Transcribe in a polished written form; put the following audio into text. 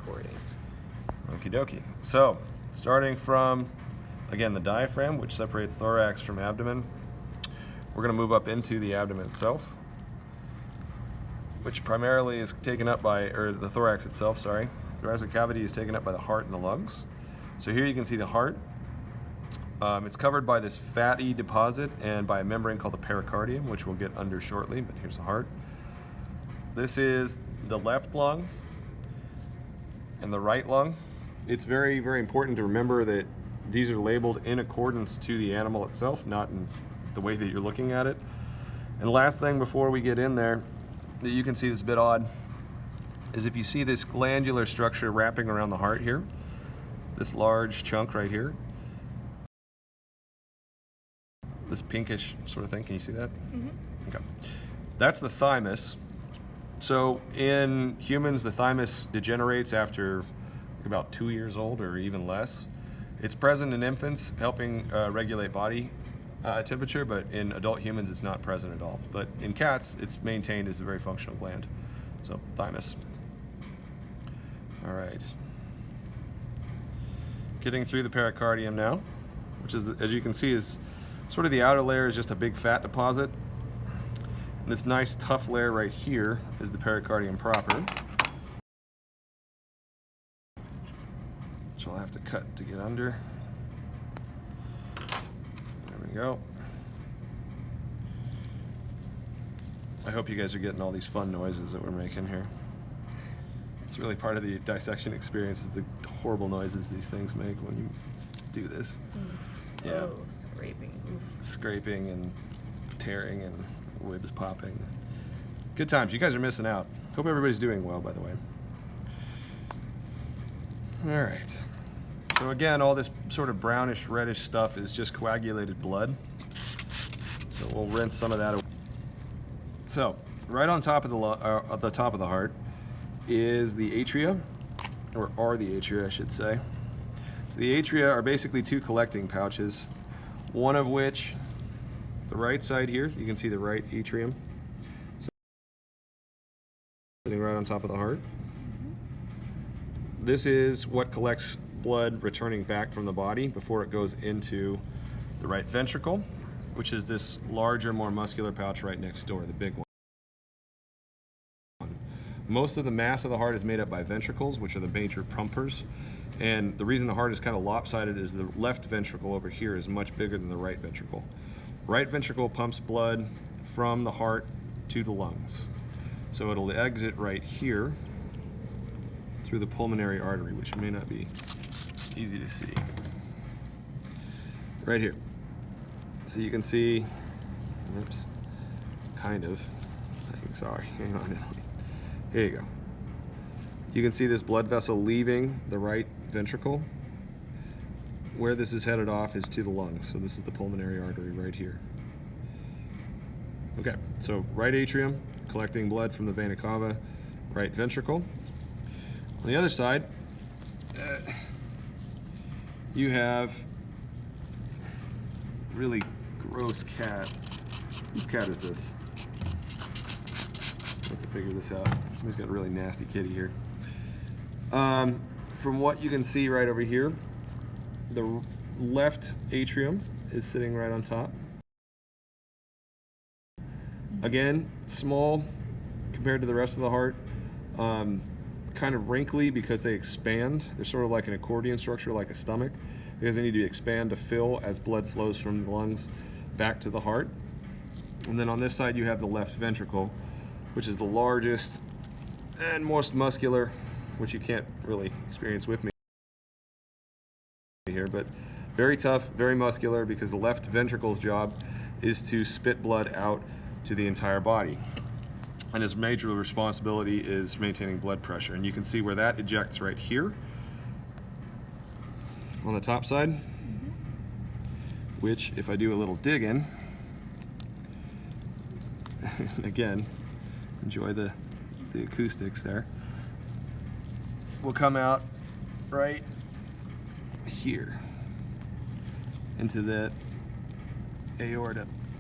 recording. Okie dokie. So, starting from, again, the diaphragm, which separates thorax from abdomen, we're going to move up into the abdomen itself, which primarily is taken up by, or the thorax itself, sorry. The thoracic cavity is taken up by the heart and the lungs. So here you can see the heart. It's covered by this fatty deposit and by a membrane called the pericardium, which we'll get under shortly, but here's the heart. This is the left lung and the right lung. It's very, very important to remember that these are labeled in accordance to the animal itself, not in the way that you're looking at it. And the last thing before we get in there that you can see that's a bit odd is if you see this glandular structure wrapping around the heart here, this large chunk right here, this pinkish sort of thing, can you see that? Mm-hmm. Okay. That's the thymus. So in humans, the thymus degenerates after about 2 years old or even less. It's present in infants, helping regulate body temperature, but in adult humans, it's not present at all. But in cats, it's maintained as a very functional gland. So thymus. All right. Getting through the pericardium now, which is, as you can see, is sort of the outer layer is just a big fat deposit. And this nice tough layer right here is the pericardium proper, which I'll have to cut to get under. There we go. I hope you guys are getting all these fun noises that we're making here. It's really part of the dissection experience, is the horrible noises these things make when you do this. Yeah. Oh, scraping. Oof. Scraping and tearing and ribs popping. Good times. You guys are missing out. Hope everybody's doing well, by the way. All right. So again, all this sort of brownish, reddish stuff is just coagulated blood. So we'll rinse some of that away. So right on top of the top of the heart is the atria, or are the atria, I should say. So the atria are basically two collecting pouches, one of which, the right side here, you can see the right atrium sitting right on top of the heart. This is what collects blood returning back from the body before it goes into the right ventricle, which is this larger, more muscular pouch right next door, the big one. Most of the mass of the heart is made up by ventricles, which are the major pumpers. And the reason the heart is kind of lopsided is the left ventricle over here is much bigger than the right ventricle. Right ventricle pumps blood from the heart to the lungs. So it'll exit right here through the pulmonary artery, which may not be easy to see. Right here. So you can see, oops, kind of, sorry, hang on. Here you go. You can see this blood vessel leaving the right ventricle. Where this is headed off is to the lungs. So this is the pulmonary artery right here. Okay, so right atrium, collecting blood from the vena cava, right ventricle. On the other side, you have really gross cat. Whose cat is this? I have to figure this out. Somebody's got a really nasty kitty here. From what you can see right over here, the left atrium is sitting right on top. Again, small compared to the rest of the heart. Kind of wrinkly because they expand. They're sort of like an accordion structure, like a stomach, because they need to expand to fill as blood flows from the lungs back to the heart. And then on this side you have the left ventricle, which is the largest and most muscular, which you can't really experience with me here, but very tough, very muscular, because the left ventricle's job is to spit blood out to the entire body. And his major responsibility is maintaining blood pressure. And you can see where that ejects right here on the top side, which, if I do a little digging, again, enjoy the acoustics there, will come out right here into the aorta